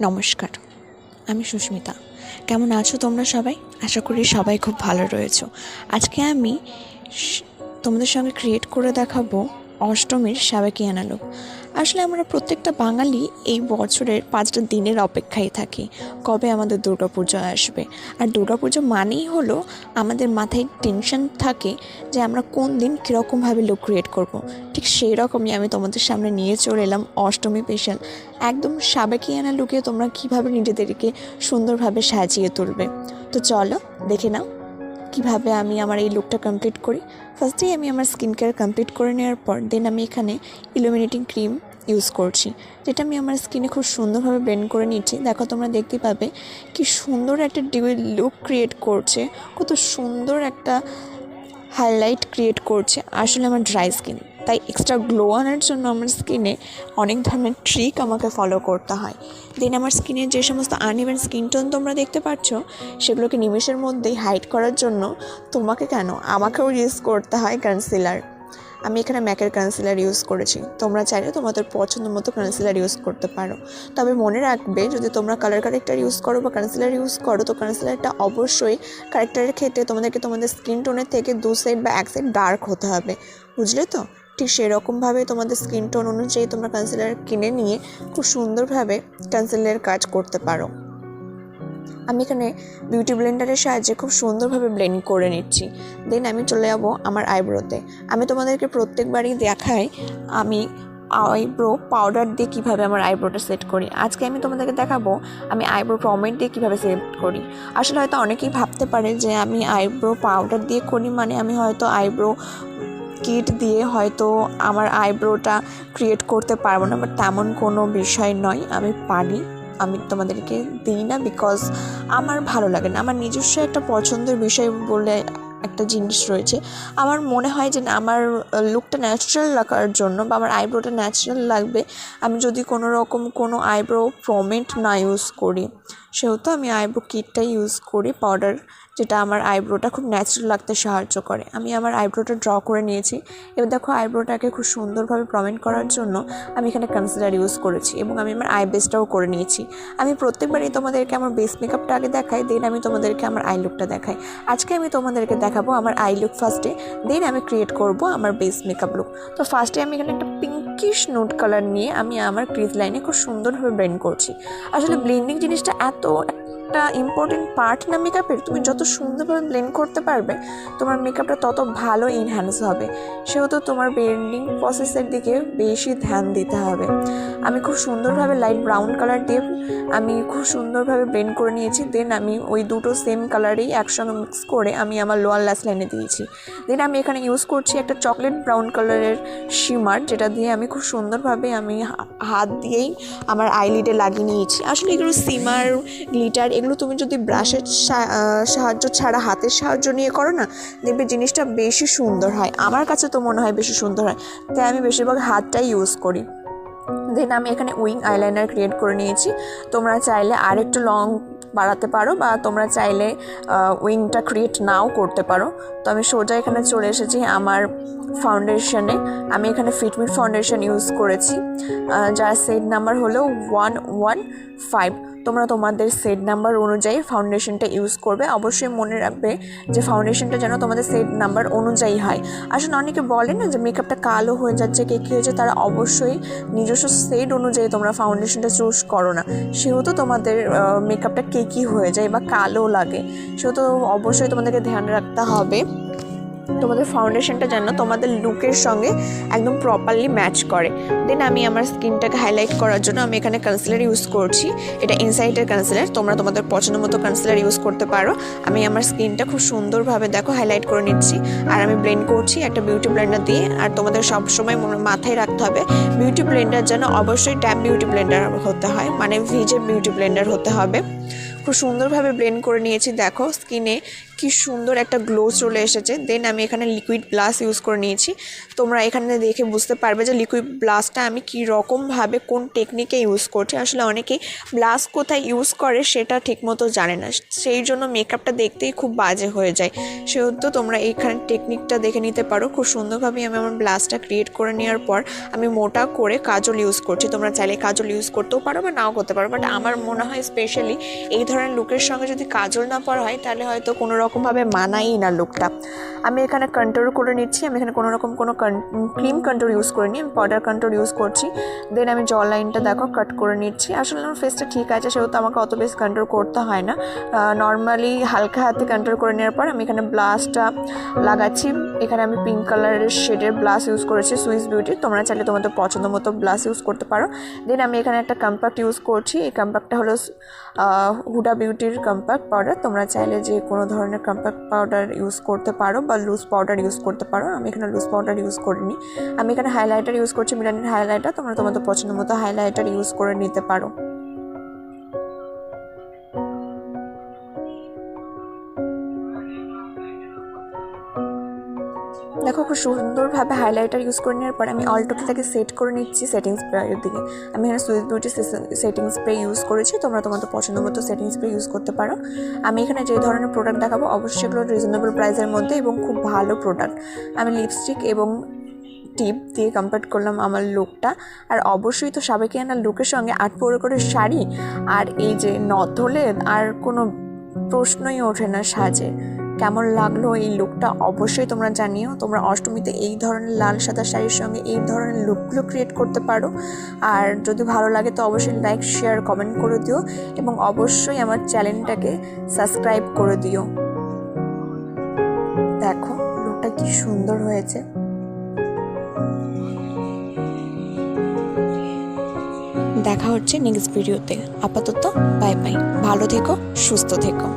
নমস্কার, আমি সুস্মিতা। কেমন আছো তোমরা সবাই? আশা করি সবাই খুব ভালো রয়েছো। আজকে আমি তোমাদের সঙ্গে ক্রিয়েট করে দেখাবো অষ্টমীর সাবেকিয়ানা লুক। আসলে আমরা প্রত্যেকটা বাঙালি এই বছরের 5টা দিনের অপেক্ষায় থাকি কবে আমাদের দুর্গা পুজো আসবে। আর দুর্গা পুজো মানেই হলো আমাদের মাথায় টেনশন থাকে যে আমরা কোন দিন কীরকমভাবে লুক ক্রিয়েট করব। ঠিক সেই রকমই আমি তোমাদের সামনে নিয়ে চলে এলাম অষ্টমী স্পেশাল একদম সাবেকিয়ানা লুকে তোমরা কীভাবে নিজেদেরকে সুন্দরভাবে সাজিয়ে তুলবে। তো চলো দেখে নাও কীভাবে আমি আমার এই লুকটা কমপ্লিট করি। ফার্স্টেই আমি আমার স্কিন কেয়ার কমপ্লিট করে নেওয়ার পর দেন আমি এখানে ইলুমিনেটিং ক্রিম ইউজ করছি, যেটা আমি আমার স্কিনে খুব সুন্দরভাবে ব্লেন্ড করে নিচ্ছি। দেখো তোমরা দেখতে পাবে কি সুন্দর একটা ডিউই লুক ক্রিয়েট করছে, কত সুন্দর একটা হাইলাইট ক্রিয়েট করছে। আসলে আমার ড্রাই স্কিন, তাই এক্সট্রা গ্লো আনার জন্য আমার স্কিনে অনেক ধরনের ট্রিক আমাকে ফলো করতে হয়। দেন আমার স্কিনের যে সমস্ত আনইভেন স্কিন টোন তোমরা দেখতে পাচ্ছ, সেগুলোকে নিমেষের মধ্যেই হাইড করার জন্য তোমাকে কেন আমাকেও ইউজ করতে হয় কনসিলার। আমি এখানে ম্যাকের কনসিলার ইউজ করেছি, তোমরা চাইলে তোমাদের পছন্দ মতো কনসিলার ইউজ করতে পারো। তবে মনে রাখবে, যদি তোমরা কালার কারেক্টার ইউজ করো বা কনসিলার ইউজ করো, তো কনসিলারটা অবশ্যই কারেক্টারের ক্ষেত্রে তোমাদেরকে তোমাদের স্কিন টোনের থেকে 2 সাইড বা 1 সাইড ডার্ক হতে হবে, বুঝলে তো? ঠিক সেরকমভাবে তোমাদের স্কিন টোন অনুযায়ী তোমরা কনসিলার কিনে নিয়ে খুব সুন্দরভাবে কনসিলারের কাজ করতে পারো। আমি এখানে বিউটি ব্লেন্ডারের সাহায্যে খুব সুন্দরভাবে ব্লেন্ড করে নিচ্ছি। দেন আমি চলে যাবো আমার আইব্রোতে। আমি তোমাদেরকে প্রত্যেকবারই দেখাই আমি আইব্রো পাউডার দিয়ে কীভাবে আমার আইব্রোটা সেট করি। আজকে আমি তোমাদেরকে দেখাবো আমি আইব্রো পমেড দিয়ে কীভাবে সেট করি। আসলে হয়তো অনেকেই ভাবতে পারে যে আমি আইব্রো পাউডার দিয়ে করি মানে আমি হয়তো আইব্রো কিট দিয়ে হয়তো আমার আইব্রোটা ক্রিয়েট করতে পারবো না, বাট তেমন কোনো বিষয় নয়, আমি পারি। আমি তোমাদেরকে দিই না বিকজ আমার ভালো লাগে না। আমার নিজস্ব একটা পছন্দের বিষয় বলে একটা জিনিস রয়েছে। আমার মনে হয় যে আমার লুকটা ন্যাচারাল লাগার জন্য বা আমার আইব্রোটা ন্যাচারাল লাগবে আমি যদি কোনো রকম কোনো আইব্রো প্রমেট না ইউজ করি। সেহেতু আমি আইব্রো কিটটাই ইউজ করি, পাউডার, যেটা আমার আইব্রোটা খুব ন্যাচারাল লাগতে সাহায্য করে। আমি আমার আইব্রোটা ড্র করে নিয়েছি। এবার দেখো আইব্রোটাকে খুব সুন্দরভাবে প্রমেট করার জন্য আমি এখানে কনসিলার ইউজ করেছি এবং আমি আমার আই বেসটাও করে নিয়েছি। আমি প্রত্যেকবারই তোমাদেরকে আমার বেস মেকআপটা আগে দেখাই, দেন আমি তোমাদেরকে আমার আই লুকটা দেখাই। আজকে আমি তোমাদেরকে দেখাবো আমার আই লুক ফার্স্টে, দেন আমি ক্রিয়েট করব আমার বেস মেকআপ লুক। তো ফার্স্টে আমি এখানে একটা পিঙ্কিশ নুড কালার নিয়ে আমি আমার ক্রিজ লাইনে খুব সুন্দরভাবে ব্লেন্ড করছি। আসলে ব্লেন্ডিং জিনিসটা এত একটা ইম্পর্টেন্ট পার্ট না মেকআপের। তুমি যত সুন্দরভাবে ব্লেন্ড করতে পারবে তোমার মেকআপটা তত ভালো এনহ্যান্স হবে। সেহেতু তোমার ব্লেন্ডিং প্রসেসের দিকে বেশি ধ্যান দিতে হবে। আমি খুব সুন্দরভাবে লাইট ব্রাউন কালার দিয়ে আমি খুব সুন্দরভাবে ব্লেন্ড করে নিয়েছি। দেন আমি ওই দুটো সেম কালারেই একসঙ্গে মিক্স করে আমি আমার লোয়ার ল্যাশ লাইনে দিয়েছি। দেন আমি এখানে ইউজ করছি একটা চকলেট ব্রাউন কালারের শিমার, যেটা দিয়ে আমি খুব সুন্দরভাবে আমি হাত দিয়েই আমার আইলিডে লাগিয়ে নিয়েছি। আসলে এগুলো শিমার, গ্লিটার, এগুলো তুমি যদি ব্রাশের সাহায্য ছাড়া হাতের সাহায্য নিয়ে করো না, দেখবে জিনিসটা বেশি সুন্দর হয়। আমার কাছে তো মনে হয় বেশি সুন্দর হয়, তাই আমি বেশিরভাগ হাতটাই ইউজ করি। দেন আমি এখানে উইং আইলাইনার ক্রিয়েট করে নিয়েছি। তোমরা চাইলে আর একটু লং বাড়াতে পারো বা তোমরা চাইলে উইংটা ক্রিয়েট নাও করতে পারো। তো আমি সোজা এখানে চলে এসেছি আমার ফাউন্ডেশনে। আমি এখানে ফিটমির ফাউন্ডেশন ইউজ করেছি, যার সেট নাম্বার হলো 115। তোমরা তোমাদের সেট নাম্বার অনুযায়ী ফাউন্ডেশনটা ইউজ করবে। অবশ্যই মনে রাখবে যে ফাউন্ডেশনটা যেন তোমাদের সেট নাম্বার অনুযায়ী হয়। আসলে অনেকে বলে না যে মেকআপটা কালো হয়ে যাচ্ছে, কে কী হয়েছে, তারা অবশ্যই নিজস্ব সেট অনুযায়ী তোমরা ফাউন্ডেশনটা চুজ করো না। সেহেতু তোমাদের মেকআপটা কে কী হয়ে যায় বা কালো লাগে, সেহেতু অবশ্যই তোমাদেরকে ধ্যান রাখতে হবে তোমাদের ফাউন্ডেশনটা যেন তোমাদের লুকের সঙ্গে একদম প্রপারলি ম্যাচ করে। দেন আমি আমার স্কিনটাকে হাইলাইট করার জন্য আমি এখানে কনসিলার ইউজ করছি। এটা ইনসাইটের কনসিলার, তোমরা তোমাদের পছন্দ মতো কনসিলার ইউজ করতে পারো। আমি আমার স্কিনটা খুব সুন্দরভাবে দেখো হাইলাইট করে নিচ্ছি আর আমি ব্লেন্ড করছি একটা বিউটি ব্লেন্ডার দিয়ে। আর তোমাদের সবসময় মাথায় রাখতে হবে বিউটি ব্লেন্ডার যেন অবশ্যই ট্যাপ বিউটি ব্লেন্ডার হতে হয়, মানে ভিজে বিউটি ব্লেন্ডার হতে হবে। খুব সুন্দরভাবে ব্লেন্ড করে নিয়েছি। দেখো স্কিনে কি সুন্দর একটা গ্লো চলে এসেছে। দেন আমি এখানে লিকুইড ব্লাশ ইউজ করে নিয়েছি। তোমরা এখানে দেখে বুঝতে পারবে যে লিকুইড ব্লাশটা আমি কী রকমভাবে কোন টেকনিকে ইউজ করছি। আসলে অনেকেই ব্লাশ কোথায় ইউজ করে সেটা ঠিকমতো জানে না, সেই জন্য মেকআপটা দেখতেই খুব বাজে হয়ে যায়। সেহেতু তোমরা এইখানে টেকনিকটা দেখে নিতে পারো। খুব সুন্দরভাবে আমি আমার ব্লাশটা ক্রিয়েট করে নেওয়ার পর আমি মোটা করে কাজল ইউজ করছি। তোমরা চাইলে কাজল ইউজ করতেও পারো বা নাও করতে পারো, বাট আমার মনে হয় স্পেশালি এই ধরনের লুকের সঙ্গে যদি কাজল না পরা হয় তাহলে হয়তো কোনো রকমভাবে মানাই না লুকটা। আমি এখানে কন্ট্রোল করে নিচ্ছি। আমি এখানে কোনো রকম কোনো ক্রিম কন্ট্রোল ইউজ করিনি, আমি পাউডার কন্ট্রোল ইউজ করছি। দেন আমি জ লাইনটা দেখো কাট করে নিচ্ছি। আসলে আমার ফেসটা ঠিক আছে সেহেতু আমাকে অত বেশি কন্ট্রোল করতে হয় না। নর্মালি হালকা হাতে কন্ট্রোল করে নেওয়ার পর আমি এখানে ব্লাশটা লাগাচ্ছি। এখানে আমি পিঙ্ক কালারের শেডের ব্লাশ ইউজ করেছি সুইস বিউটি। তোমরা চাইলে তোমাদের পছন্দ মতো ব্লাশ ইউজ করতে পারো। দেন আমি এখানে একটা কম্প্যাক্ট ইউজ করছি। এই কম্প্যাক্টটা হলো হুডা বিউটির কম্প্যাক্ট পাউডার। তোমরা চাইলে যে কোনো ধরনের কম্প্যাক্ট পাউডার ইউজ করতে পারো বা লুজ পাউডার ইউজ করতে পারো। আমি এখানে লুজ পাউডার ইউজ করিনি। আমি এখানে হাইলাইটার ইউজ করছি, মিলানের হাইলাইটার। তোমরা তোমাদের পছন্দ মতো হাইলাইটার ইউজ করে নিতে পারো। দেখো খুব সুন্দরভাবে হাইলাইটার ইউজ করে নেওয়ার পর আমি অলটোটাকে সেট করে নিচ্ছি সেটিং স্প্রের দিকে। আমি এখানে Swiss beauty setting spray use করেছি। তোমরা তোমাদের পছন্দ মতো সেটিং স্প্রে ইউজ করতে পারো। আমি এখানে যে ধরনের প্রোডাক্ট দেখাবো অবশ্যই এগুলো রিজনেবল প্রাইসের মধ্যে এবং খুব ভালো প্রোডাক্ট। আমি লিপস্টিক এবং টিপ দিয়ে কমপ্লিট করলাম আমার লুকটা। আর অবশ্যই তো সাবেকিয়ানা লুকের সঙ্গে 8 পরে করে শাড়ি আর এই যে নথ হলে আর কোনো প্রশ্নই ওঠে না সাজে। কেমন লাগলো এই লুকটা অবশ্যই তোমরা জানিও। তোমরা অষ্টমীতে এই ধরনের লাল সাদা শাড়ির সঙ্গে এই ধরনের লুকগুলো ক্রিয়েট করতে পারো। আর যদি ভালো লাগে তো অবশ্যই লাইক শেয়ার কমেন্ট করে দিও এবং অবশ্যই আমার চ্যানেলটাকে সাবস্ক্রাইব করে দিও। দেখো লুকটা কি সুন্দর হয়েছে। দেখা হচ্ছে নেক্সট ভিডিওতে। আপাতত বাই বাই, ভালো থেকো, সুস্থ থেকো।